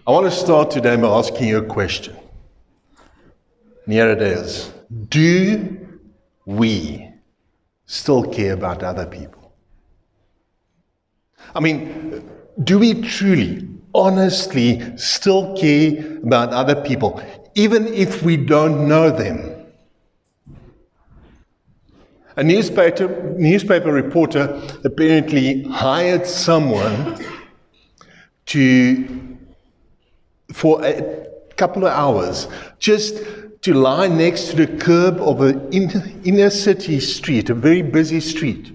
I want to start today by asking you a question. And here it is. Do we still care about other people? I mean, do we truly, honestly still care about other people, even if we don't know them? A newspaper reporter apparently hired someone for a couple of hours just to lie next to the curb of an inner city street, a very busy street.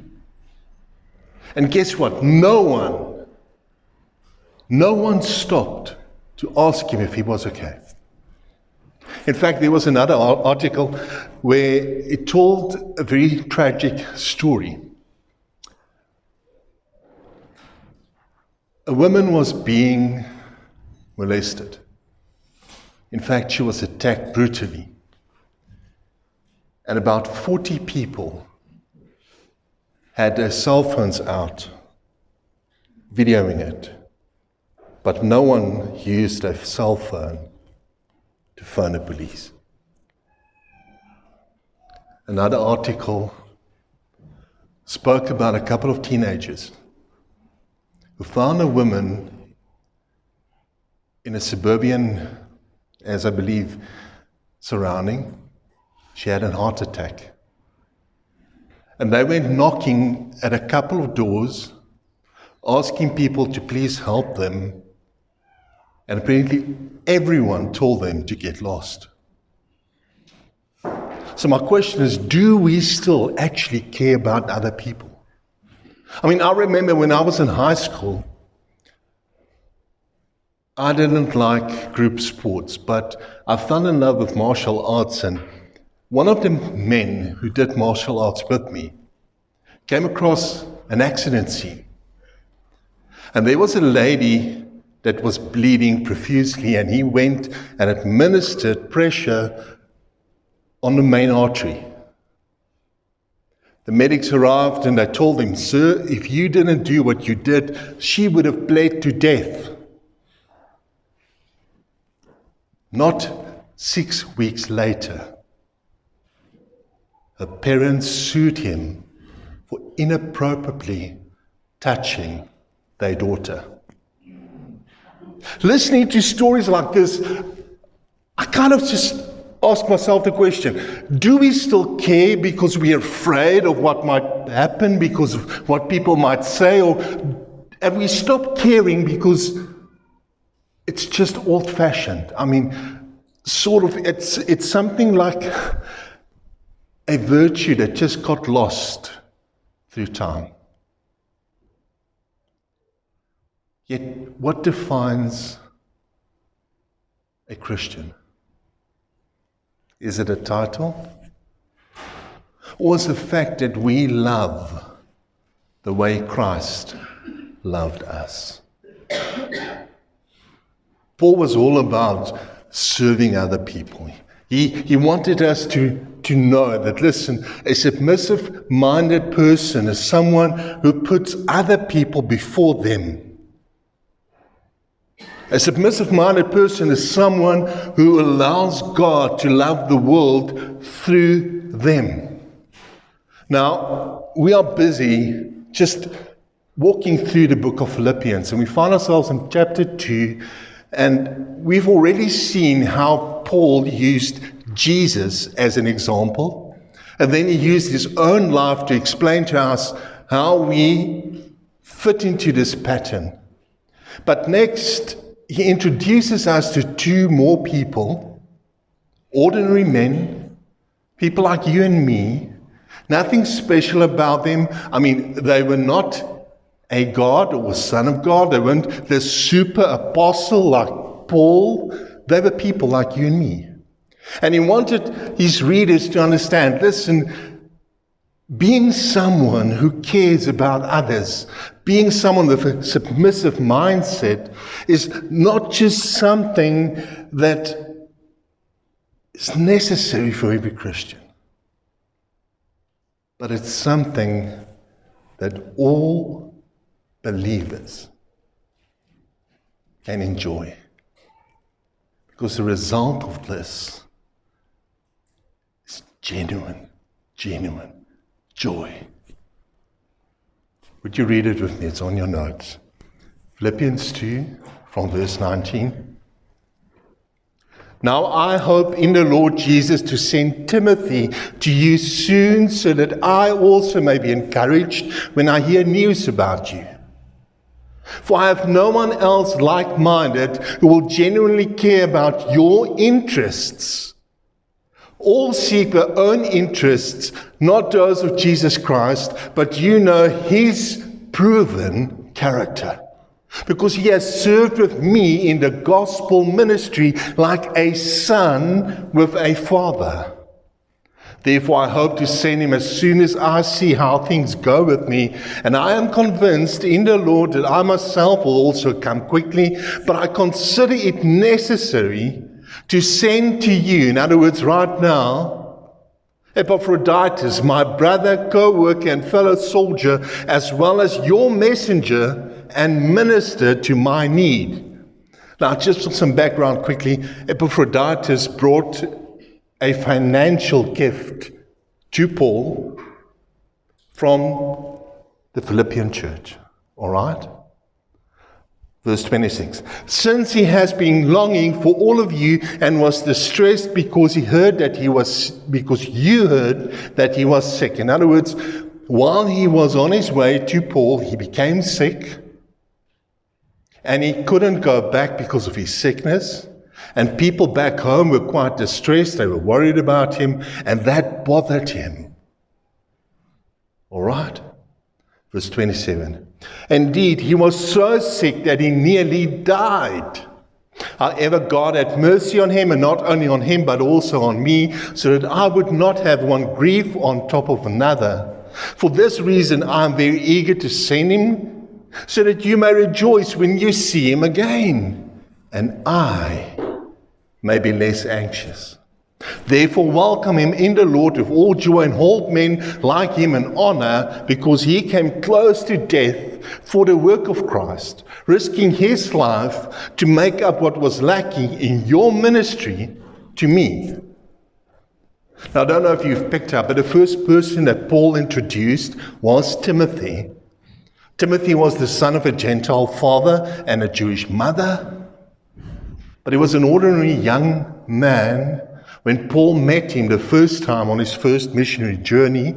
And guess what? No one stopped to ask him if he was okay. In fact, there was another article where it told a very tragic story. A woman was being molested. In fact, she was attacked brutally. And about 40 people had their cell phones out, videoing it. But no one used a cell phone to phone the police. Another article spoke about a couple of teenagers who found a woman in a suburban, as I believe, surrounding. She had a heart attack. And they went knocking at a couple of doors, asking people to please help them. And apparently everyone told them to get lost. So my question is, do we still actually care about other people? I mean, I remember when I was in high school, I didn't like group sports, but I fell in love with martial arts, and one of the men who did martial arts with me came across an accident scene. And there was a lady that was bleeding profusely, and he went and administered pressure on the main artery. The medics arrived and they told him, "Sir, if you didn't do what you did, she would have bled to death." Not 6 weeks later, her parents sued him for inappropriately touching their daughter. Listening to stories like this, I kind of just ask myself the question, do we still care because we're afraid of what might happen, because of what people might say, or have we stopped caring because it's just old-fashioned? I mean, sort of, it's something like a virtue that just got lost through time. Yet, what defines a Christian? Is it a title? Or is it the fact that we love the way Christ loved us? Paul was all about serving other people. He wanted us to know that, listen, a submissive-minded person is someone who puts other people before them. A submissive-minded person is someone who allows God to love the world through them. Now, we are busy just walking through the book of Philippians, and we find ourselves in chapter 2, and we've already seen how Paul used Jesus as an example, and then he used his own life to explain to us how we fit into this pattern. But next, he introduces us to two more people, ordinary men, people like you and me. Nothing special about them. I mean, they were not a God or a son of God. They weren't the super apostle like Paul. They were people like you and me. And he wanted his readers to understand, listen, being someone who cares about others, being someone with a submissive mindset, is not just something that is necessary for every Christian, but it's something that all believers can enjoy. Because the result of this is genuine joy. Would you read it with me? It's on your notes. Philippians 2, from verse 19. Now I hope in the Lord Jesus to send Timothy to you soon, so that I also may be encouraged when I hear news about you. For I have no one else like-minded who will genuinely care about your interests. All seek their own interests, not those of Jesus Christ, but you know his proven character. Because he has served with me in the gospel ministry like a son with a father. Therefore, I hope to send him as soon as I see how things go with me. And I am convinced in the Lord that I myself will also come quickly. But I consider it necessary to send to you, in other words, right now, Epaphroditus, my brother, co-worker, and fellow soldier, as well as your messenger and minister to my need. Now, just for some background quickly, Epaphroditus brought a financial gift to Paul from the Philippian church. All right? Verse 26. Since he has been longing for all of you and was distressed because you heard that he was sick. In other words, while he was on his way to Paul, he became sick. And he couldn't go back because of his sickness. And people back home were quite distressed. They were worried about him. And that bothered him. All right? Verse 27. Indeed, he was so sick that he nearly died. However, God had mercy on him, and not only on him, but also on me, so that I would not have one grief on top of another. For this reason, I am very eager to send him, so that you may rejoice when you see him again, and I may be less anxious. Therefore, welcome him in the Lord with all joy, and hold men like him in honor, because he came close to death for the work of Christ, risking his life to make up what was lacking in your ministry to me. Now, I don't know if you've picked up, but the first person that Paul introduced was Timothy. Timothy was the son of a Gentile father and a Jewish mother, but he was an ordinary young man when Paul met him the first time on his first missionary journey.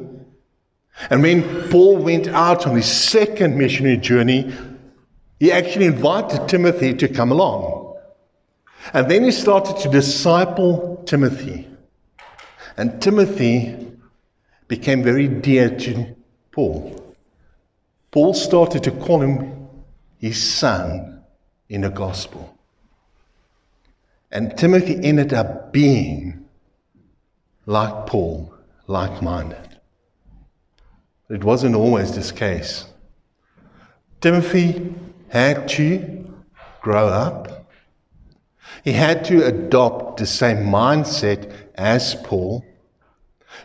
And when Paul went out on his second missionary journey, he actually invited Timothy to come along. And then he started to disciple Timothy. And Timothy became very dear to Paul. Paul started to call him his son in the gospel. And Timothy ended up being like Paul, like-minded. But it wasn't always this case. Timothy had to grow up. He had to adopt the same mindset as Paul.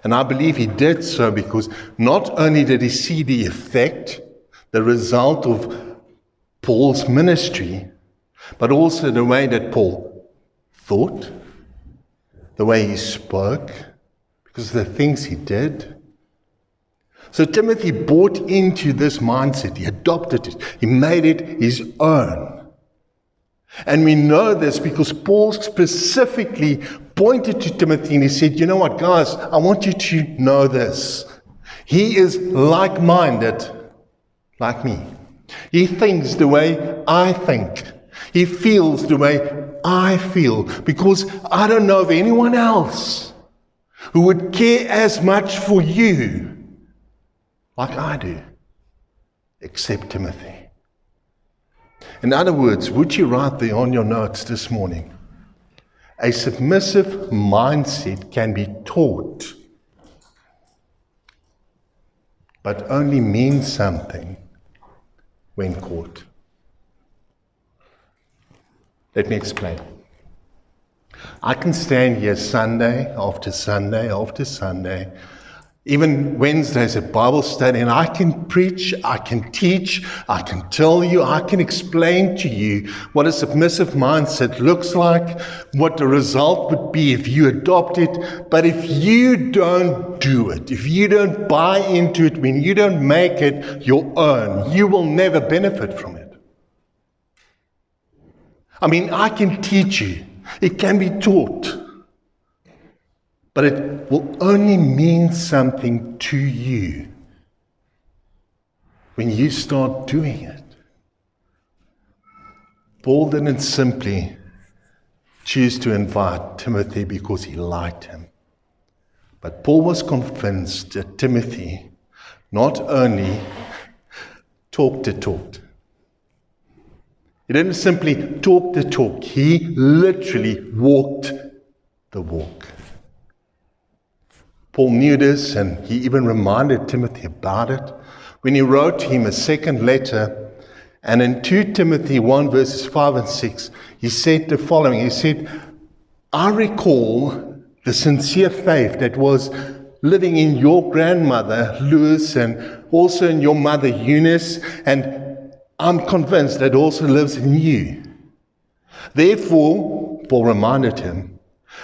And I believe he did so because not only did he see the effect, the result of Paul's ministry, but also the way that Paul thought, the way he spoke, because of the things he did. So Timothy bought into this mindset. He adopted it. He made it his own. And we know this because Paul specifically pointed to Timothy and he said, you know what, guys, I want you to know this. He is like-minded, like me. He thinks the way I think. He feels the way I feel, because I don't know of anyone else who would care as much for you like I do, except Timothy. In other words, would you write there on your notes this morning? A submissive mindset can be taught, but only means something when caught. Let me explain. I can stand here Sunday after Sunday after Sunday Even Wednesdays at Bible study, and I can preach, I can teach, I can tell you, I can explain to you what a submissive mindset looks like, what the result would be if you adopt it. But if you don't do it, if you don't buy into it, when you don't make it your own, you will never benefit from it. I mean, I can teach you. It can be taught. But it will only mean something to you when you start doing it. Paul didn't simply choose to invite Timothy because he liked him. But Paul was convinced that Timothy not only talked the talk. He didn't simply talk the talk. He literally walked the walk. Paul knew this, and he even reminded Timothy about it when he wrote him a second letter. And in 2 Timothy 1 verses 5 and 6, he said the following. He said, I recall the sincere faith that was living in your grandmother, Lois, and also in your mother, Eunice, and I'm convinced that also lives in you. Therefore, Paul reminded him,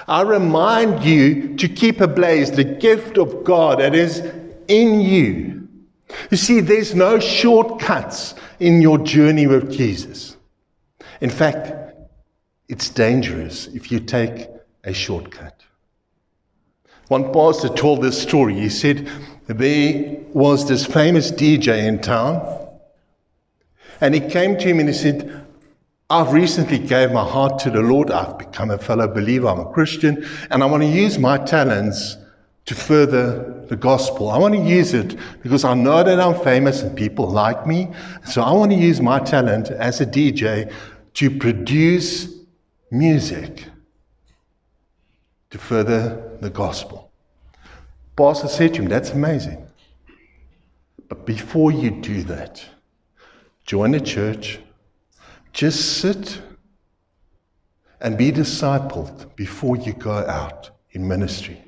I remind you to keep ablaze the gift of God that is in you. You see, there's no shortcuts in your journey with Jesus. In fact, it's dangerous if you take a shortcut. One pastor told this story. He said there was this famous DJ in town, and he came to him and he said, I've recently gave my heart to the Lord. I've become a fellow believer. I'm a Christian, and I want to use my talents to further the gospel. I want to use it because I know that I'm famous and people like me. So I want to use my talent as a DJ to produce music to further the gospel. Pastor said to him, that's amazing. But before you do that, join a church. Just sit and be discipled before you go out in ministry.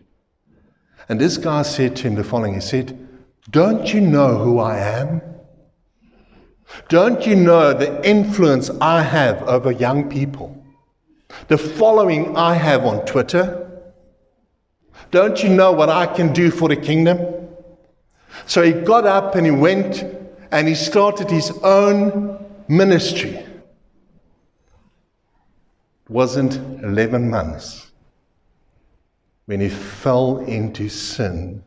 And this guy said to him the following. He said, don't you know who I am? Don't you know the influence I have over young people? The following I have on Twitter? Don't you know what I can do for the kingdom? So he got up and he went and he started his own ministry. It wasn't 11 months when he fell into sin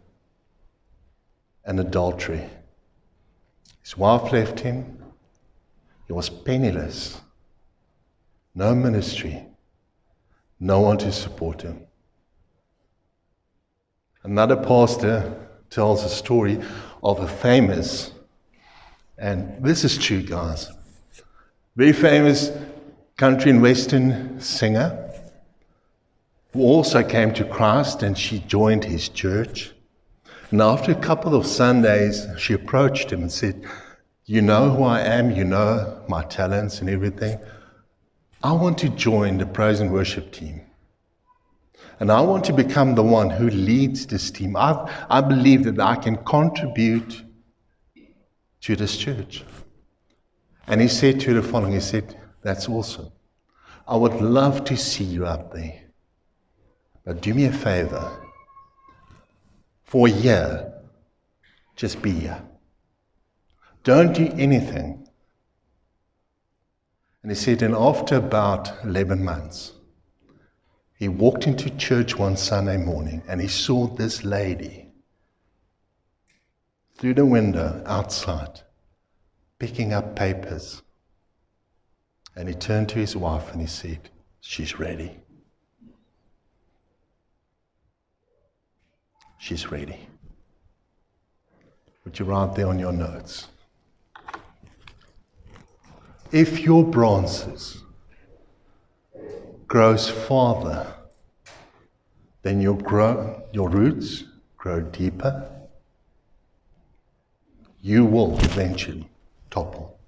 and adultery. His wife left him. He was penniless. No ministry. No one to support him. Another pastor tells a story of a famous, and this is true, guys, very famous country and western singer who also came to Christ, and she joined his church. And after a couple of Sundays, she approached him and said, you know who I am, you know my talents and everything. I want to join the praise and worship team. And I want to become the one who leads this team. I believe that I can contribute to this church. And he said to her the following, he said, that's awesome. I would love to see you up there. But do me a favor. For a year, just be here. Don't do anything. And he said, and after about 11 months, he walked into church one Sunday morning and he saw this lady through the window outside picking up papers. And he turned to his wife and he said, she's ready. She's ready. Would you write there on your notes? If your branches grows farther, then your roots grow deeper, you will eventually topple.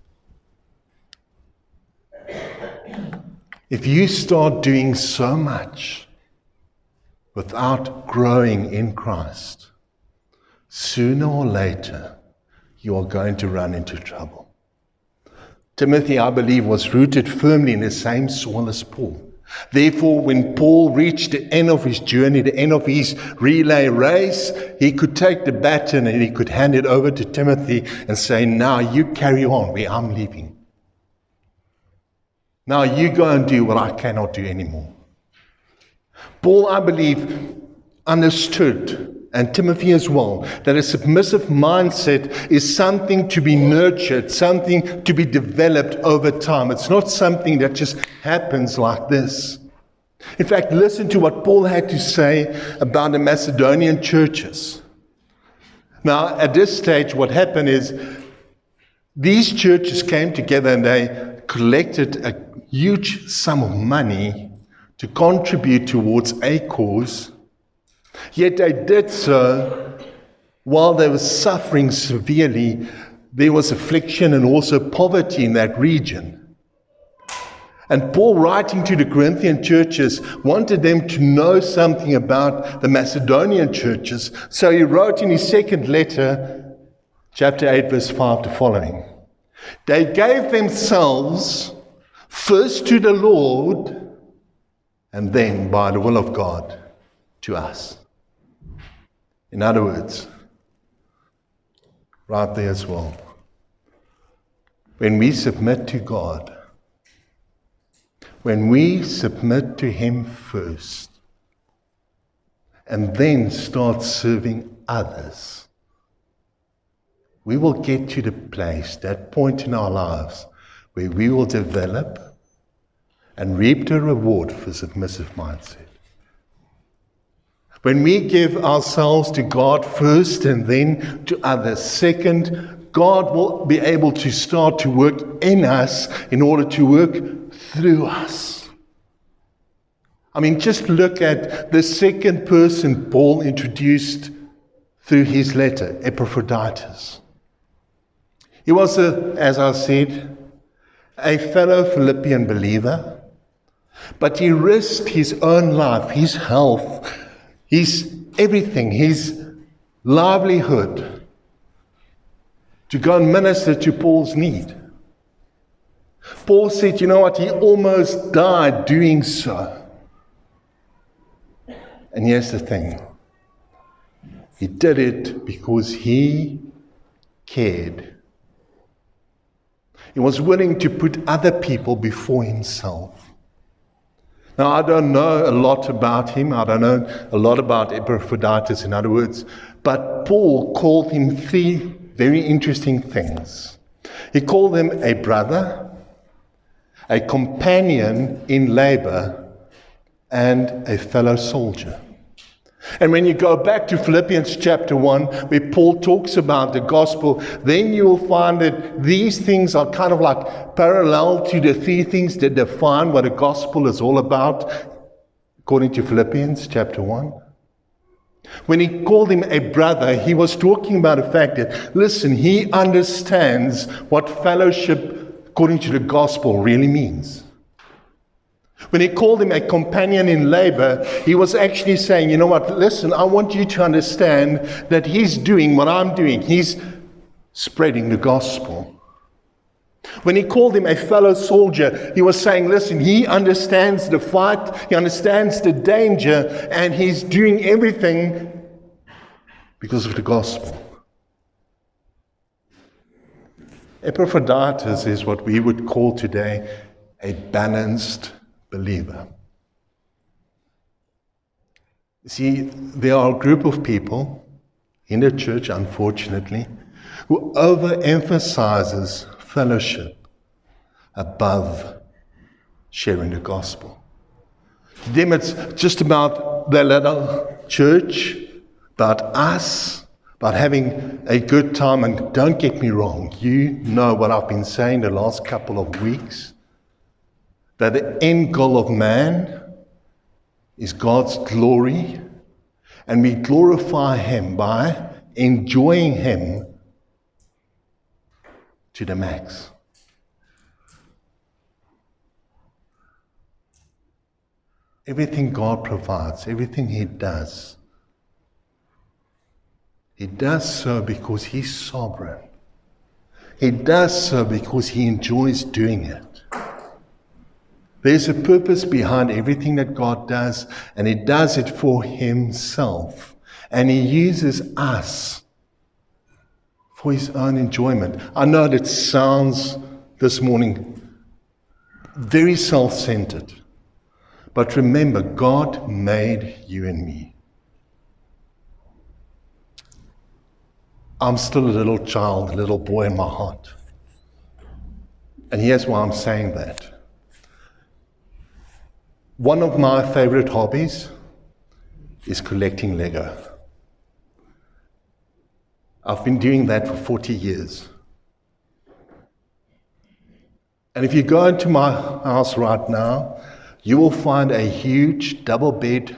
If you start doing so much without growing in Christ, sooner or later, you are going to run into trouble. Timothy, I believe, was rooted firmly in the same soil as Paul. Therefore, when Paul reached the end of his journey, the end of his relay race, he could take the baton and he could hand it over to Timothy and say, now you carry on where I'm leaving. Now you go and do what I cannot do anymore. Paul, I believe, understood, and Timothy as well, that a submissive mindset is something to be nurtured, something to be developed over time. It's not something that just happens like this. In fact, listen to what Paul had to say about the Macedonian churches. Now, at this stage, what happened is these churches came together and they collected a huge sum of money to contribute towards a cause. Yet they did so while they were suffering severely. There was affliction and also poverty in that region. And Paul, writing to the Corinthian churches, wanted them to know something about the Macedonian churches. So he wrote in his second letter, chapter 8, verse 5 to following. They gave themselves first to the Lord, and then, by the will of God, to us. In other words, right there as well, when we submit to God, when we submit to Him first, and then start serving others, we will get to the place, that point in our lives, where we will develop and reap the reward of a submissive mindset. When we give ourselves to God first and then to others second, God will be able to start to work in us in order to work through us. I mean, just look at the second person Paul introduced through his letter, Epaphroditus. He was, as I said, a fellow Philippian believer, but he risked his own life, his health, his everything, his livelihood, to go and minister to Paul's need. Paul said, you know what, he almost died doing so. And here's the thing. He did it because he cared. He was willing to put other people before himself. Now, I don't know a lot about him. I don't know a lot about Epaphroditus, in other words. But Paul called him three very interesting things. He called him a brother, a companion in labor, and a fellow soldier. And when you go back to Philippians chapter 1, where Paul talks about the gospel, then you will find that these things are kind of like parallel to the three things that define what the gospel is all about, according to Philippians chapter 1. When he called him a brother, he was talking about the fact that, listen, he understands what fellowship, according to the gospel, really means. When he called him a companion in labor, he was actually saying, you know what, listen, I want you to understand that he's doing what I'm doing. He's spreading the gospel. When he called him a fellow soldier, he was saying, listen, he understands the fight, he understands the danger, and he's doing everything because of the gospel. Epaphroditus is what we would call today a balanced believer. See, there are a group of people in the church, unfortunately, who overemphasizes fellowship above sharing the gospel. To them, it's just about their little church, about us, about having a good time. And don't get me wrong, you know what I've been saying the last couple of weeks, that the end goal of man is God's glory, and we glorify Him by enjoying Him to the max. Everything God provides, everything He does He does so because He's sovereign. He does so because He enjoys doing it. There's a purpose behind everything that God does, and He does it for Himself. And He uses us for His own enjoyment. I know that sounds this morning very self-centered. But remember, God made you and me. I'm still a little child, a little boy in my heart. And here's why I'm saying that. One of my favorite hobbies is collecting Lego. I've been doing that for 40 years. And if you go into my house right now, you will find a huge double bed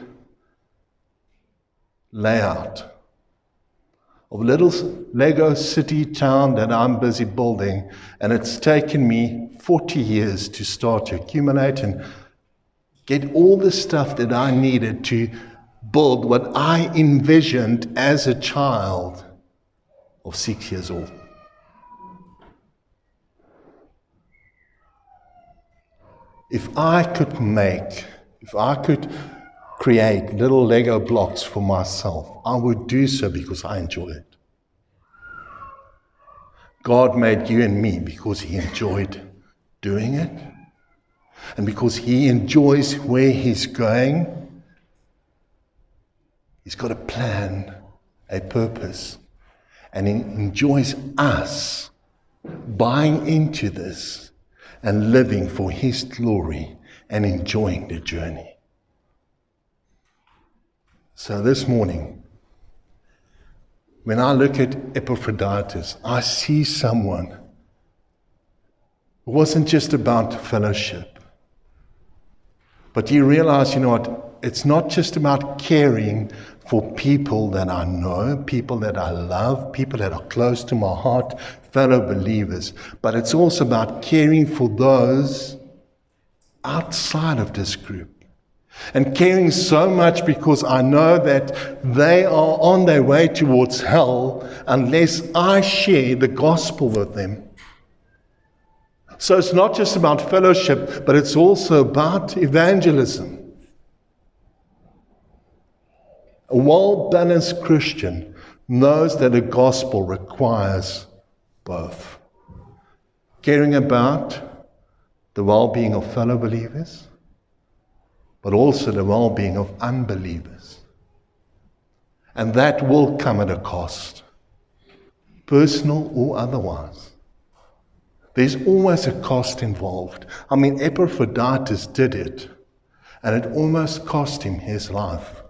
layout of a little Lego city town that I'm busy building, and it's taken me 40 years to start to accumulate and get all the stuff that I needed to build what I envisioned as a child of 6 years old. If I could create little Lego blocks for myself, I would do so because I enjoy it. God made you and me because He enjoyed doing it. And because He enjoys where He's going, He's got a plan, a purpose. And He enjoys us buying into this and living for His glory and enjoying the journey. So this morning, when I look at Epaphroditus, I see someone who wasn't just about fellowship, but you realize, you know what, it's not just about caring for people that I know, people that I love, people that are close to my heart, fellow believers, but it's also about caring for those outside of this group. And caring so much because I know that they are on their way towards hell unless I share the gospel with them. So it's not just about fellowship, but it's also about evangelism. A well-balanced Christian knows that the gospel requires both. Caring about the well-being of fellow believers, but also the well-being of unbelievers. And that will come at a cost, personal or otherwise. There's always a cost involved. I mean, Epaphroditus did it, and it almost cost him his life.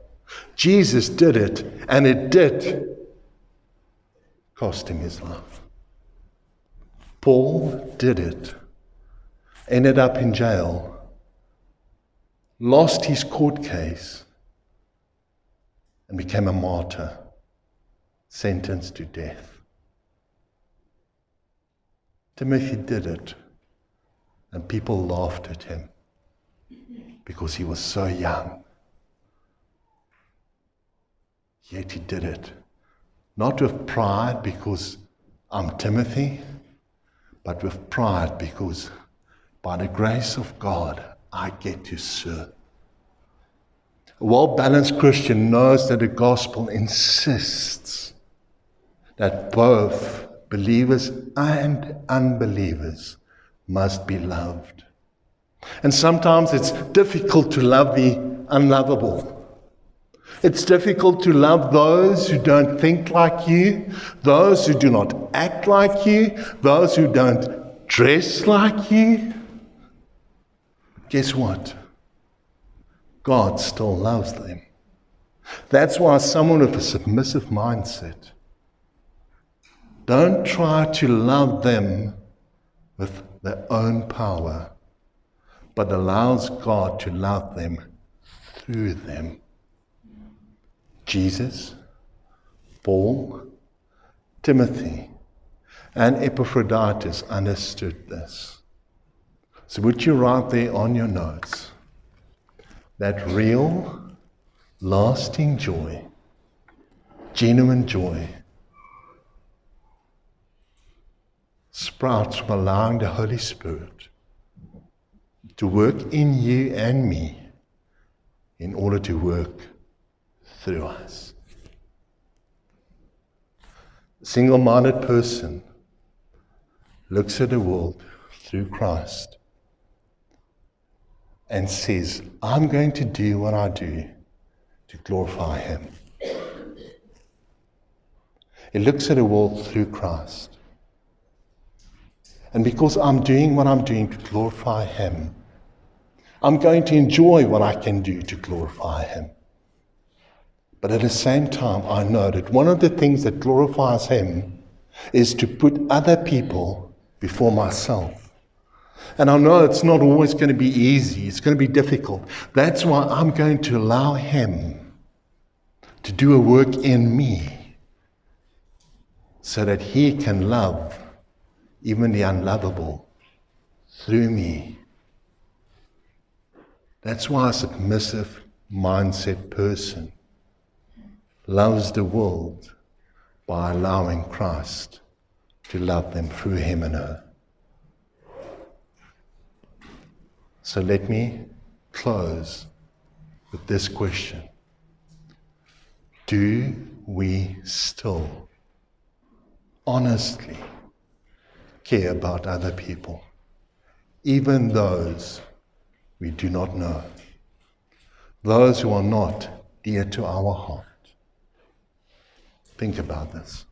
Jesus did it, and it did cost him his life. Paul did it, ended up in jail, lost his court case, and became a martyr, sentenced to death. Timothy did it, and people laughed at him because he was so young. Yet he did it, not with pride because I'm Timothy, but with pride because by the grace of God, I get to serve. A well-balanced Christian knows that the gospel insists that both believers and unbelievers must be loved. And sometimes it's difficult to love the unlovable. It's difficult to love those who don't think like you, those who do not act like you, those who don't dress like you. Guess what? God still loves them. That's why someone with a submissive mindset, don't try to love them with their own power, but allows God to love them through them. Jesus, Paul, Timothy, and Epaphroditus understood this. So would you write there on your notes that real, lasting joy, genuine joy, sprouts from allowing the Holy Spirit to work in you and me in order to work through us. A single-minded person looks at the world through Christ and says, I'm going to do what I do to glorify Him. He looks at the world through Christ. And because I'm doing what I'm doing to glorify Him, I'm going to enjoy what I can do to glorify Him. But at the same time, I know that one of the things that glorifies Him is to put other people before myself. And I know it's not always going to be easy. It's going to be difficult. That's why I'm going to allow Him to do a work in me so that He can love even the unlovable through me. That's why a submissive mindset person loves the world by allowing Christ to love them through him and her. So let me close with this question. Do we still honestly care about other people, even those we do not know, those who are not dear to our heart? Think about this.